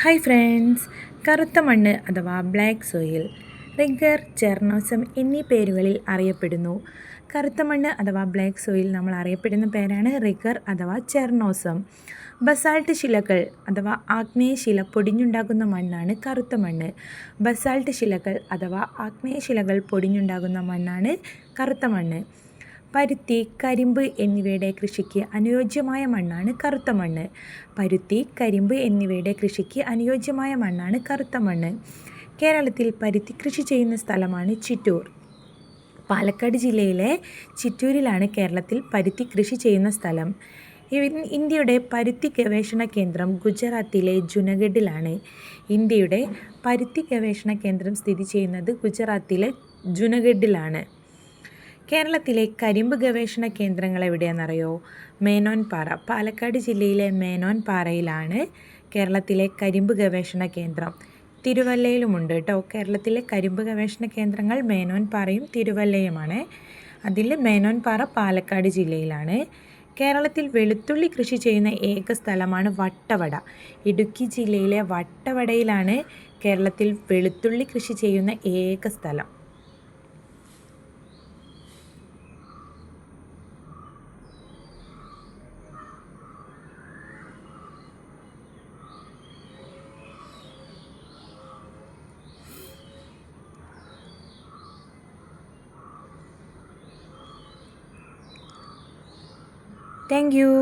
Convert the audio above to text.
Hi friends, കറുത്ത മണ്ണ് അഥവാ ബ്ലാക്ക് സോയിൽ, റിഗർ, ചെർണോസം എന്നീ പേരുകളിൽ അറിയപ്പെടുന്നു. കറുത്ത മണ്ണ് അഥവാ ബ്ലാക്ക് സോയിൽ നമ്മൾ അറിയപ്പെടുന്ന പേരാണ് റിഗർ അഥവാ ചെർണോസം. ബസാൾട്ട് ശിലകൾ അഥവാ ആഗ്നേയശില പൊടിഞ്ഞുണ്ടാകുന്ന മണ്ണാണ് കറുത്ത മണ്ണ്. ബസാൾട്ട് ശിലകൾ അഥവാ ആഗ്നേയശിലകൾ പൊടിഞ്ഞുണ്ടാകുന്ന മണ്ണാണ് കറുത്ത മണ്ണ്. പരുത്തി, കരിമ്പ് എന്നിവയുടെ കൃഷിക്ക് അനുയോജ്യമായ മണ്ണാണ് കറുത്ത മണ്ണ്. പരുത്തി, കരിമ്പ് എന്നിവയുടെ കൃഷിക്ക് അനുയോജ്യമായ മണ്ണാണ് കറുത്ത മണ്ണ്. കേരളത്തിൽ പരുത്തി കൃഷി ചെയ്യുന്ന സ്ഥലമാണ് ചിറ്റൂർ. പാലക്കാട് ജില്ലയിലെ ചിറ്റൂരിലാണ് കേരളത്തിൽ പരുത്തി കൃഷി ചെയ്യുന്ന സ്ഥലം. ഇന്ത്യയുടെ പരുത്തി ഗവേഷണ കേന്ദ്രം ഗുജറാത്തിലെ ജുനഗഡിലാണ്. ഇന്ത്യയുടെ പരുത്തി ഗവേഷണ കേന്ദ്രം സ്ഥിതി ചെയ്യുന്നത് ഗുജറാത്തിലെ ജുനഗഡിലാണ്. കേരളത്തിലെ കരിമ്പ് ഗവേഷണ കേന്ദ്രങ്ങൾ എവിടെയാണെന്നറിയോ? മേനോൻ പാറ. പാലക്കാട് ജില്ലയിലെ മേനോൻ പാറയിലാണ് കേരളത്തിലെ കരിമ്പ് ഗവേഷണ കേന്ദ്രം. തിരുവല്ലയിലുമുണ്ട് കേട്ടോ. കേരളത്തിലെ കരിമ്പ് ഗവേഷണ കേന്ദ്രങ്ങൾ മേനോൻ പാറയും തിരുവല്ലയുമാണ്. അതിൽ മേനോൻ പാറ പാലക്കാട് ജില്ലയിലാണ്. കേരളത്തിൽ വെളുത്തുള്ളി കൃഷി ചെയ്യുന്ന ഏക സ്ഥലമാണ് വട്ടവട. ഇടുക്കി ജില്ലയിലെ വട്ടവടയിലാണ് കേരളത്തിൽ വെളുത്തുള്ളി കൃഷി ചെയ്യുന്ന ഏക സ്ഥലം. Thank you.